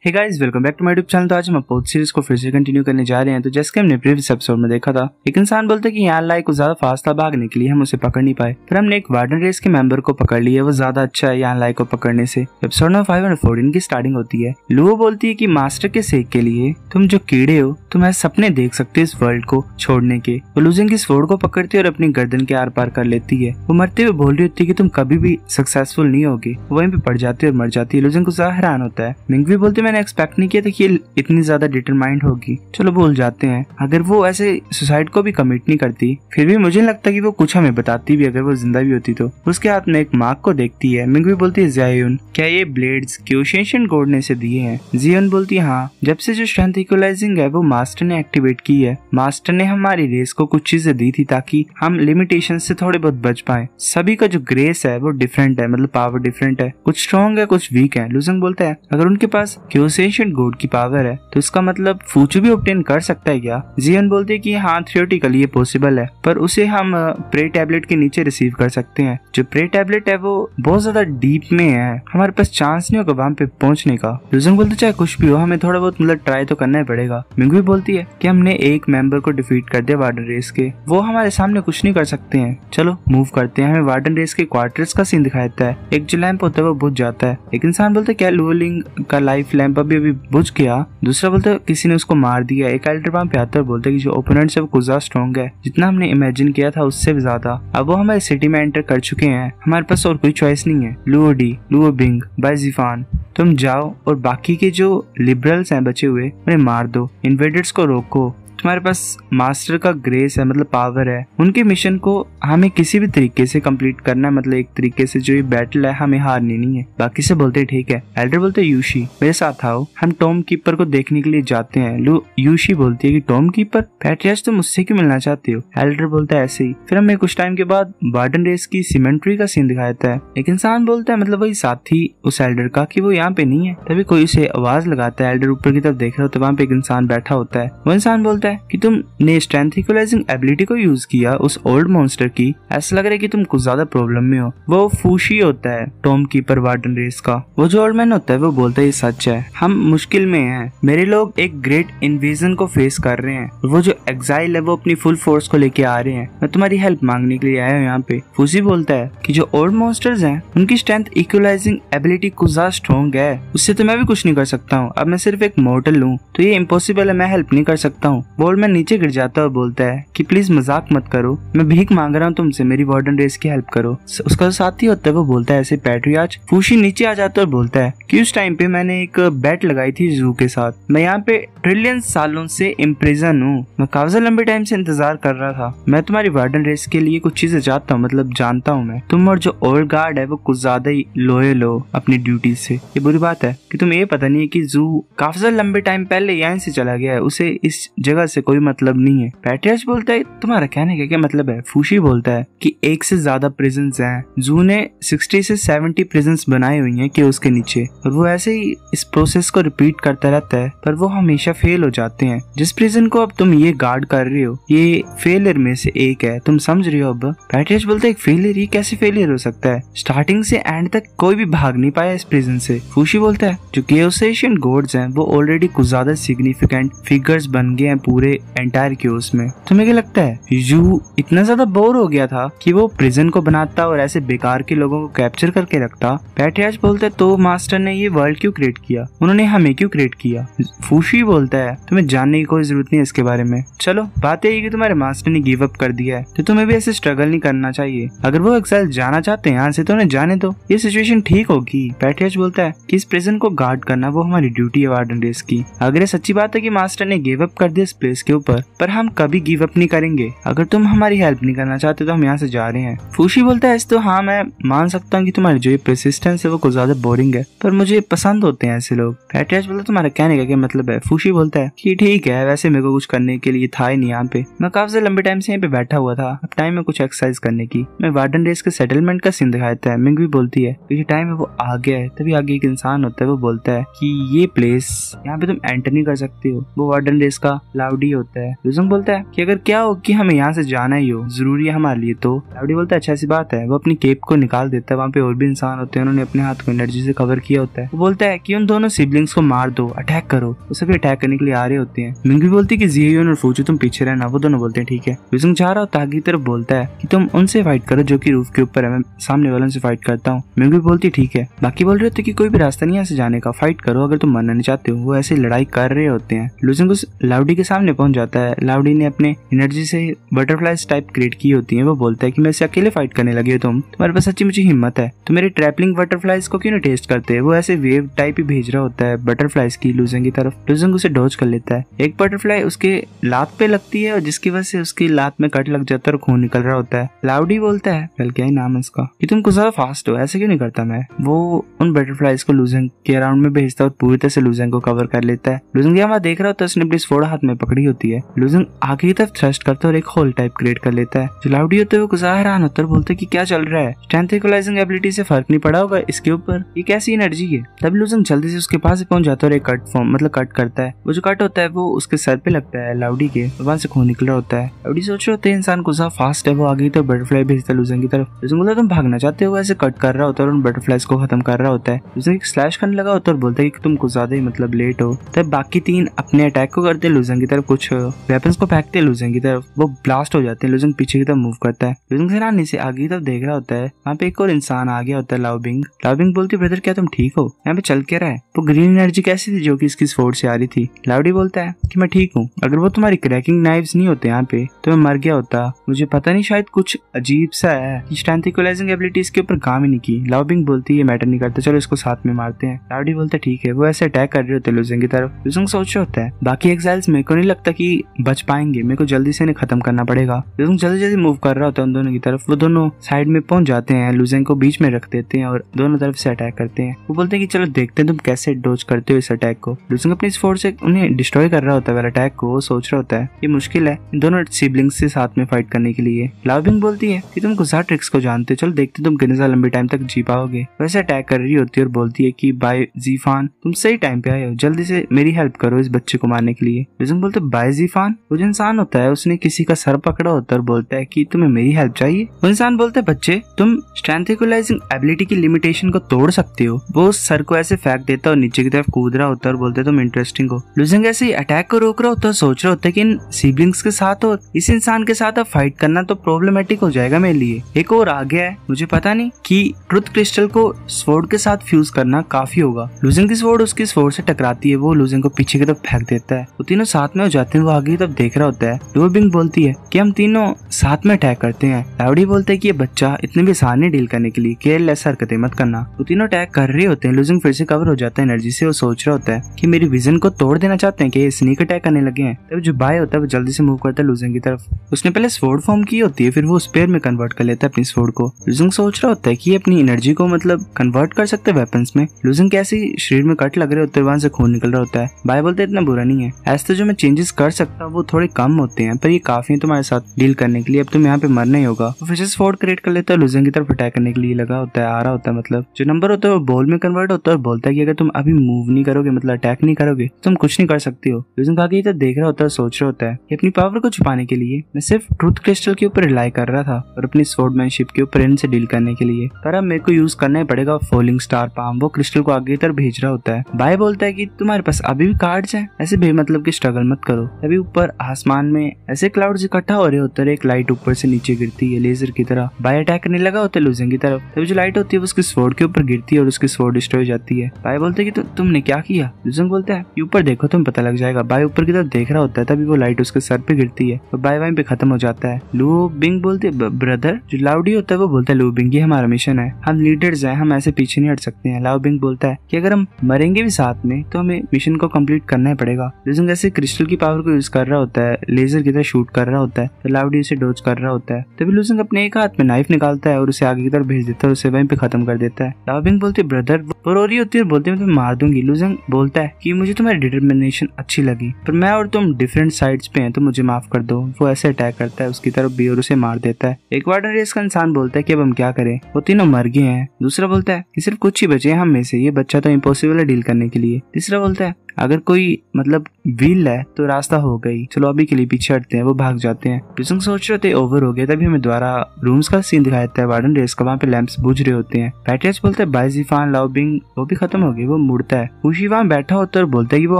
Hey guys, welcome back to my YouTube channel. तो आज हम अपोज सीरीज को फिर से कंटिन्यू करने जा रहे हैं। तो जैसे कि हमने प्रीवियस एपिसोड में देखा था, एक इंसान बोलता है कि यहाँ लाई को ज्यादा फास्ट था भागने के लिए, हम उसे पकड़ नहीं पाए। फिर हमने एक वार्डन रेस के मेंबर को पकड़ लिया, वो ज्यादा अच्छा है यहाँ लाई को पकड़ने से। एपिसोड नंबर 514 की स्टार्टिंग होती है। लुओ बोलती है कि मास्टर के सेक के लिए तुम जो कीड़े हो, तुम ऐसे सपने देख सकते हो इस वर्ल्ड को छोड़ने के। वो लूजिंग की स्वॉर्ड को पकड़ती है और अपनी गर्दन के आर पार कर लेती है। वो मरते हुए बोल रही होती है कि तुम कभी भी सक्सेसफुल नहीं होगी। वहीं पे पड़ जाती है और मर जाती है। लूजिंग को ज्यादा हैरान होता है। मिंगवी बोलती है मैंने एक्सपेक्ट नहीं किया था कि ये इतनी ज्यादा डिटरमाइंड होगी। चलो भूल जाते हैं। अगर वो ऐसे सुसाइड को भी कमिट नहीं करती, फिर भी मुझे नहीं लगता कि वो कुछ हमें बताती भी अगर वो जिंदा भी होती तो। उसके हाथ में एक मार्क को देखती है। मिंगवी बोलती है ज़ायुन, क्या ये ब्लेड्स क्यूशेशन गॉड ने से दिए हैं? ज़ियोन बोलती है हाँ, जब से जो स्ट्रेंथ इक्वलाइजिंग है वो मास्टर ने एक्टिवेट की है। मास्टर ने हमारी रेस को कुछ चीजें दी थी ताकि हम लिमिटेशन से थोड़े बहुत बच पाए। सभी का जो ग्रेस है वो डिफरेंट है, मतलब पावर डिफरेंट है। कुछ स्ट्रॉन्ग है, कुछ वीक है। लूजिंग बोलता है अगर उनके पास क्यूशेशन गॉड की पावर है तो इसका मतलब फूचू भी ऑब्टेन कर सकता है क्या? ज़ियोन बोलते है कि हाँ, थियोरेटिकली ये पॉसिबल है, पर उसे हम प्रे टैबलेट के नीचे रिसीव कर सकते हैं। जो प्रे टैबलेट है वो बहुत ज्यादा डीप में है, हमारे पास चांस नहीं होगा वहां पे पहुंचने का। लूजिंग बोलते चाहे कुछ भी हो, हमें थोड़ा बहुत मतलब ट्राई तो करना ही पड़ेगा। मिंगवी बोलती है कि हमने एक मेंबर को डिफीट कर दिया वार्डन रेस के, वो हमारे सामने कुछ नहीं कर सकते हैं। चलो मूव करते हैं। हमें वार्डन रेस के क्वार्टर्स का सीन दिखाया जाता है। एक जो लैंप होता है वो बुझ जाता है। एक इंसान बोलता है क्या लुओलिंग का लाइफ लैंप अभी बुझ गया? दूसरा बोलता है किसी ने उसको मार दिया। एक एल्डर वहां पे आता है और बोलता है कि जो ओपोनेंट है वो कुछ ज्यादा स्ट्रॉन्ग है, जितना हमने इमेजिन किया था उससे भी ज्यादा। अब वो हमारे सिटी में एंटर कर चुके हैं, हमारे पास और कोई चॉइस नहीं है। लुओ डी, लुओ बिंग, बाइजीफान, तुम जाओ और बाकी के जो लिबरल्स हैं बचे हुए उन्हें मार दो, इन्वेडर्स को रोको। तुम्हारे पास मास्टर का ग्रेस है, मतलब पावर है। उनके मिशन को हमें किसी भी तरीके से कंप्लीट करना है, मतलब एक तरीके से जो ये बैटल है हमें हारनी नहीं है। बाकी से बोलते ठीक है। एल्डर बोलते यूशी मेरे साथ आओ, हम टॉम कीपर को देखने के लिए जाते हैं। यूशी बोलती है कि टॉम कीपर? पैट्रियाज तुम मुझसे क्यों मिलना चाहते हो? एल्डर बोलता है ऐसे ही। फिर हमें कुछ टाइम के बाद वार्डन रेस की सिमेंट्री का सीन दिखाया जाता है। एक इंसान बोलता है, मतलब वही साथी उस एल्डर का, कि वो यहाँ पे नहीं है। तभी कोई उसे आवाज लगाता है। एल्डर ऊपर की तरफ देख रहा होता है, वहाँ पे एक इंसान बैठा होता है। वो इंसान बोलता है कि तुमने स्ट्रेंथ इक्वलाइजिंग एबिलिटी को यूज किया उस ओल्ड मॉन्स्टर की, ऐसा लग रहा है कि तुम कुछ ज्यादा प्रॉब्लम में हो। वो फूशी होता है टॉम कीपर वार्डन रेस का। वो जो ओल्ड मैन होता है वो बोलता है ये सच है, हम मुश्किल में हैं। मेरे लोग एक ग्रेट इन्वेजन को फेस कर रहे हैं। वो जो एग्जाइल है वो अपनी फुल फोर्स को लेके आ रहे हैं। मैं तुम्हारी हेल्प मांगने के लिए आया हूँ यहाँ पे। फूसी बोलता है कि जो ओल्ड मॉन्स्टर्स हैं उनकी स्ट्रेंथ इक्वलाइजिंग एबिलिटी कुछ ज्यादा स्ट्रॉन्ग है, उससे तो मैं भी कुछ नहीं कर सकता हूँ। अब मैं सिर्फ एक मॉर्टल हूँ तो ये इम्पॉसिबल है, मैं हेल्प नहीं कर सकता हूँ। ओल्ड मैन नीचे गिर जाता है और बोलता है कि प्लीज मजाक मत करो, मैं भीख मांग रहा हूँ तुमसे, मेरी वार्डन रेस की हेल्प करो। उसका जो साथी होता है वो बोलता है ऐसे पैट्रियाज। फूशी नीचे आ जाता है और बोलता है कि उस टाइम पे मैंने एक बेट लगाई थी जू के साथ। मैं यहाँ पे ट्रिलियन सालों से इम्प्रिजन हूँ, मैं काफी लंबे टाइम से इंतजार कर रहा था। मैं तुम्हारी वार्डन रेस के लिए कुछ चीजें चाहता हूँ, मतलब जानता हूँ मैं। तुम और जो ओल्ड गार्ड है वो कुछ ज्यादा ही लॉयल हो अपनी ड्यूटी से। ये बुरी बात है कि तुम्हें ये पता नहीं है कि जू काफी लंबे टाइम पहले यहाँ से चला गया है, उसे इस जगह से कोई मतलब नहीं है। पैट्रियाज बोलता है तुम्हारा कहने का क्या मतलब है? फूशी बोलता है कि एक से ज्यादा प्रिजन्स हैं। जू ने 60 से 70 प्रिजन्स बनाई हुई हैं कि उसके नीचे, और वो ऐसे ही इस प्रोसेस को रिपीट करता रहता है, पर वो हमेशा फेल हो जाते हैं। जिस प्रिजन को अब तुम ये गार्ड कर रहे हो ये फेलियर में से एक है, तुम समझ रहे हो? अब पैट्रियाज बोलता है एक फेलियर? ये कैसे फेलियर हो सकता है? स्टार्टिंग से एंड तक कोई भी भाग नहीं पाया इस प्रिजन से। फूशी बोलता है जो केओसेशियन गॉड्स हैं वो ऑलरेडी कुछ ज्यादा सिग्निफिकेंट फिगर्स बन गए हैं पूरे एंटायर केओस में। तुम्हें क्या लगता है यू इतना ज्यादा बोर हो गया था कि वो प्रिजन को बनाता और ऐसे बेकार के लोगों को कैप्चर करके रखता? पैट्रियाज बोलता है तो मास्टर ने ये वर्ल्ड क्यों क्रिएट किया, उन्होंने हमें क्यों क्रिएट किया? फूशी बोलता है तुम्हें जानने की कोई जरूरत नहीं है इसके बारे में। चलो बात यही कि तुम्हारे मास्टर ने गिव अप कर दिया है तो तुम्हें भी ऐसे स्ट्रगल नहीं करना चाहिए। अगर वो एक्साइल जाना चाहते हैं यहाँ से तो उन्हें जाने दो, ये सिचुएशन ठीक होगी। पैट्रियाज बोलता है कि इस प्रिजन को गार्ड करना वो हमारी ड्यूटी है वार्डन रेस की। अगर ये सच्ची बात है कि मास्टर ने गिव अप कर दिया इस प्लेस के ऊपर, पर हम कभी गिव अप नहीं करेंगे। अगर तुम हमारी हेल्प नहीं करना चाहते तो हम यहाँ से जा रहे हैं। फूशी बोलता है तो हाँ, मैं मान सकता हूँ कि तुम्हारी जो ये परसिस्टेंस है वो कुछ ज्यादा बोरिंग है, पर मुझे पसंद होते हैं ऐसे लोग। पैट्रियाज बोलता है तुम्हारा कहने का क्या मतलब है? फूशी बोलता है कि ठीक है, वैसे मेरे को कुछ करने के लिए था ही नहीं यहाँ पे, मैं काफी लंबे टाइम से यहाँ पे बैठा हुआ था, अब टाइम है कुछ एक्सरसाइज करने की। मैं वार्डन रेस के सेटलमेंट का सीन दिखाता है। मिंग भी बोलती है कि टाइम है वो आ गया है। तभी आगे एक इंसान होता है वो बोलता है कि ये प्लेस यहाँ पे तुम एंटर नहीं कर सकते हो। वो वार्डन रेस का लाउड लाउडी होता है। लुजंग बोलता है कि अगर क्या हो कि हमें यहाँ से जाना ही हो, जरूरी है हमारे लिए, तो लाउडी बोलता है अच्छा ऐसी बात है। वो अपनी केप को निकाल देता है, वहाँ पे और भी इंसान होते हैं, उन्होंने अपने हाथ को एनर्जी से कवर किया होता है। वो बोलता है कि उन दोनों सिबलिंग्स को मार दो, अटैक करो। वो सभी अटैक करने के लिए आ रहे होते हैं। मिंग बोलती है कि जियोन और फूचू तुम पीछे रहना। वो दोनों बोलते हैं ठीक है। लुजंग जा रहा होता है आगे की तरफ, बोलता है कि तुम उनसे फाइट करो जो कि रूफ के ऊपर है, मैं सामने वालों से फाइट करता हूँ। मिंग बोलती है ठीक है। बाकी बोल रहे होते कि कोई भी रास्ता नहीं है ऐसे जाने का, फाइट करो अगर तुम मरना नहीं चाहते हो। वो ऐसे लड़ाई कर रहे होते हैं। लुजंग उस लाउडी के सामने पहुंच जाता है। लाउडी ने अपने एनर्जी से बटरफ्लाइज टाइप क्रिएट की होती है। वो बोलता है कि मैं इसे अकेले फाइट करने लगे हो, तुम्हारे पास सच्ची मुझे हिम्मत है, तो मेरे ट्रैपलिंग बटरफ्लाइज को क्यों नहीं टेस्ट करते। वो ऐसे वेव टाइप ही भेज रहा होता है बटरफ्लाइज की लुजंग की तरफ। लुजंग उसे डॉज कर लेता है। एक बटरफ्लाई उसके लात पे लगती है और जिसकी वजह से उसकी लात में कट लग जाता है और खून निकल रहा होता है। लाउडी बोलता है, कल क्या ही नाम है इसका, कि तुम कुछ ज्यादा फास्ट हो, ऐसे क्यों नहीं करता मैं। वो उन बटरफ्लाइज को लुजंग के अराउंड में भेजता है और पूरी तरह से लुजंग को कवर कर लेता है। लुजंग यहाँ देख रहा होता है, उसने अपनी स्वॉर्ड हाथ में पकड़ी होती है। लुजंग आगे की तरफ थ्रस्ट करता है और एक होल टाइप क्रिएट कर लेता है। जो लाउडी होता है वो गुजार हैरान होता है, बोलते है कि क्या चल रहा है, स्ट्रेंथ इक्वलाइजिंग एबिलिटी से फर्क नहीं पड़ा होगा इसके ऊपर, ये कैसी एनर्जी है। तभी लुजंग जल्दी से उसके पास पहुंच जाता है और एक कट फॉर्म मतलब कट करता है। वो जो कट होता है वो उसके सर पे लगता है लाउडी के, वहां से खून निकल रहा होता है। लाउडी सोच रहे होते हैं इंसान गुजार फास्ट है, वो आगे तो बटरफ्लाई भेजता है लुजंग की तरफ। लुजंग बोलता है तुम भागना चाहते हो, ऐसे कट कर रहा होता है और उन बटरफ्लाइज को खत्म कर रहा होता है। लुजंग एक स्लैश करने लगा होता है और बोलता है कि तुम कुछ ज्यादा ही मतलब लेट हो। तब बाकी तीन अपने अटैक को करते हैं लुजंग की तरफ, कुछ वेपन्स को फेंकते हैं लुजंग की तरफ, वो ब्लास्ट हो जाते हैं। लुजंग पीछे की तरफ मूव करता है। लुजंग हैरानी से आगे की तरफ देख रहा होता है, वहाँ पे एक और इंसान आ गया होता है, लाओबिंग। लाओबिंग बोलती है ब्रदर क्या तुम ठीक हो, यहाँ पे चल के रहा है। वो ग्रीन एनर्जी कैसी थी जो कि इसकी स्वॉर्ड से आ रही थी। लाउडी बोलता है कि मैं ठीक हूँ, अगर वो तुम्हारी क्रैकिंग नाइव्स नहीं होते यहाँ पे तो मैं मर गया होता। मुझे पता नहीं, शायद कुछ अजीब सा है कि स्ट्रेंथ इक्वलाइजिंग एबिलिटी इसके ऊपर काम ही नहीं की। लाओबिंग बोलती है ये मैटर नहीं करता, चलो इसको साथ में मारते हैं। लाउडी बोलता है ठीक है। वो ऐसे अटैक कर रहे होते हैं लुजंग की तरफ। लुजंग सोच रहा होता है बाकी एग्जाइल्स मेरे को नहीं लगता कि बच पाएंगे, मेरे को जल्दी से इन्हें खत्म करना पड़ेगा। लुजंग जल्दी जल्दी मूव कर रहा होता है उन दोनों की तरफ। वो दोनों साइड में पहुंच जाते हैं, लुजंग को बीच में रख देते हैं और दोनों तरफ से अटैक करते हैं। वो बोलते हैं कि चलो देखते हैं तुम कैसे डोज करते हो इस अटैक को। लुजंग अपनी फोर्स से उन्हें डिस्ट्रॉय कर रहा होता है अटैक को। वो सोच रहा होता है ये मुश्किल है इन दोनों सिबलिंग्स से साथ में फाइट करने के लिए। लाओबिंग बोलती है कि तुम गुजार ट्रिक्स को जानते हो, चलो देखते तुम कितने साल लंबे टाइम तक जी पाओगे। वैसे अटैक कर रही होती है और बोलती है कि बाय जीफान तुम सही टाइम पे आए हो, जल्दी से मेरी हेल्प करो इस बच्चे को मारने के लिए। लुजंग बोलते बाय जीफान। वो जो इंसान होता है उसने किसी का सर पकड़ा होता है और बोलता है कि तुम्हें मेरी हेल्प चाहिए। वो इंसान बोलता है बच्चे तुम स्ट्रेंथ इक्वलाइजिंग एबिलिटी की लिमिटेशन को तोड़ सकते हो। वो उस सर को ऐसे फेंक देता है और नीचे की तरफ कूद रहा होता है और बोलते तुम इंटरेस्टिंग हो। लुजंग ऐसे ही अटैक को रोक रहा होता है, सोच रहा होता है कि इन सिबलिंग्स के साथ और इस इंसान के साथ अब फाइट करना तो प्रॉब्लमेटिक हो जाएगा मेरे लिए। एक और आ गया है, मुझे पता नहीं कि ट्रुथ क्रिस्टल को स्वॉर्ड के साथ फ्यूज करना काफी होगा। लुजंग की स्वॉर्ड उसकी स्वॉर्ड से टकराती है, वो लुजंग को पीछे की तरफ फेंक देता है। वो तीनों साथ में हो जाते हैं। वो आगे की तरफ देख रहा होता है। लाओबिंग बोलती है कि हम तीनों साथ में अटैक करते हैं। लाउडी बोलते है कि ये बच्चा इतने भी आसान नहीं डील करने के लिए, केयरलेस हरकतें मत करना। वो तीनों अटैक कर रहे होते हैं। लुजंग फिर से कवर हो जाता है एनर्जी से। वो सोच रहा होता है कि मेरी विजन को तोड़ देना चाहते हैं कि ये स्नीक अटैक करने लगे हैं। तब जो बाय होता है वो जल्दी से मूव करता है लुजंग की तरफ। उसने पहले स्वॉर्ड फॉर्म की होती है, फिर वो स्पेयर में कन्वर्ट कर लेता है अपनी स्वॉर्ड को। लुजंग सोच रहा होता है कि ये अपनी एनर्जी को मतलब कन्वर्ट कर सकते हैं वेपन्स में। लुजंग कैसे शरीर में कट लग रहे होते हैं, वहां से खून निकल रहा होता है। बाय बोलते इतना बुरा नहीं है, ऐसे तो जो मैं चेंजेस कर सकता हूँ वो थोड़े कम होते हैं, पर ये काफी है तुम्हारे साथ डील करने के लिए, अब तुम यहाँ पे मरना ही होगा। फिर से स्वॉर्ड क्रिएट कर लेता है, लुजंग की तरफ अटैक करने के लिए लगा होता है, आ रहा होता है। मतलब जो नंबर होता है वो बॉल में कन्वर्ट होता है और बोलता है कि अगर तुम अभी मूव नहीं करोगे मतलब अटैक नहीं करोगे तुम कुछ नहीं कर सकती हो। लुजंग आगे तो देख रहा होता है, सोच रहा होता है कि अपनी पावर को छुपाने के लिए मैं सिर्फ ट्रुथ क्रिस्टल के ऊपर रिलाई कर रहा था और अपनी स्वॉर्डमैनशिप के ऊपर इनसे डील करने के लिए, पर अब मेरे को यूज करना ही पड़ेगा फॉलिंग स्टार पाम। वो क्रिस्टल को आगे तरफ भेज रहा होता है। बाय बोलता है कि तुम्हारे पास अभी भी कार्ड्स हैं, ऐसे बेमतलब की स्ट्रगल मत करो। अभी ऊपर आसमान में ऐसे क्लाउड्स इकट्ठा हो रहे होते हैं, एक लाइट ऊपर से नीचे गिरती है लेजर की तरह। बाय अटैक करने लगा होता है लुजंग की तरफ। तभी जो लाइट होती है उसकी स्वॉर्ड के ऊपर गिरती है और उसकी स्वॉर्ड डिस्ट्रॉय हो जाती है। बाय बोलते है कि तुमने क्या किया। लुजंग बोलता है ऊपर देखो तुम पता लग जाएगा। बाय ऊपर की तरफ देख रहा होता है, तभी वो लाइट उसके सर पे गिरती है और बाय वहीं पे खत्म हो जाता है। लू बिंग बोलते ब्रदर। जो लाउडी होता है वो बोलता है लू बिंग ये हमारा मिशन है, हम लीडर्स हैं, हम ऐसे पीछे नहीं हट सकते हैं। लाउ बिंग बोलता है कि अगर हम मरेंगे भी साथ में तो हमें मिशन को कंप्लीट करना ही पड़ेगा। लुजंग ऐसे क्रिस्टल की पावर को यूज कर रहा होता है, लेजर की तरह शूट कर रहा होता है, तो लाउडी उसे डोज कर रहा होता है। तभी लुजंग अपने एक हाथ में नाइफ निकालता है और उसे आगे की तरफ भेज देता है, उसे वहीं पे खत्म कर देता है। लाउ बिंग बोलती है ब्रदर, वो रो रही होती है और बोलती है मैं तुम्हें मार दूंगी। लुजंग बोलता है कि मुझे तुम्हारी डिटर्मिनेशन अच्छी लगी, पर मैं और तुम डिफरेंट साइड्स पे हैं, तो मुझे माफ कर दो। वो ऐसे अटैक करता है उसकी तरफ भी और उसे मार देता है। एक वार्डन रेस का इंसान बोलता है कि अब हम क्या करें, वो तीनों मर गए हैं। दूसरा बोलता है कि सिर्फ कुछ ही बचे हैं हम में से, ये बच्चा तो इम्पॉसिबल है डील करने के लिए। तीसरा बोलता है अगर कोई मतलब व्हील है तो रास्ता हो गई, चलो अभी के लिए पीछे हटते हैं। वो भाग जाते हैं। युसुंग सोच रहे थे ओवर हो गया, तभी हमें दोबारा रूम्स का सीन दिखाया जाता है। वार्डन रेस का, वहाँ पे लैंप्स बुझ रहे होते हैं। पैट्रियस बोलते हैं बाय जीफान लाओबिंग वो भी खत्म हो गई। वो मुड़ता है। खुशी वहाँ बैठा होता है और बोलता है कि वो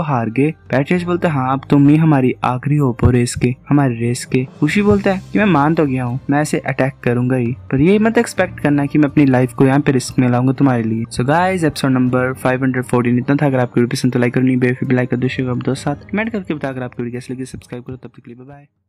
हार गए। पैट्रियस बोलता है हाँ अब तुम ही हमारी आखिरी होप हो रेस के, हमारे रेस के। खुशी बोलता है कि मैं मान तो गया हूँ, मैं ऐसे अटैक करूंगा ही, पर ये मत एक्सपेक्ट करना कि मैं अपनी लाइफ को यहाँ पे रिस्क में लाऊंगा तुम्हारे लिए। सो गाइस एपिसोड नंबर 514 इतना था। अगर आपको वीडियो पसंद तो लाइक करो, नहीं बेफिक्र लाइक कर दो, शेयर कर दो, साथ कमेंट करके बता। अगर आपको वीडियो कैसी लगी सब्सक्राइब करो। तब तक के लिए बाय बाय।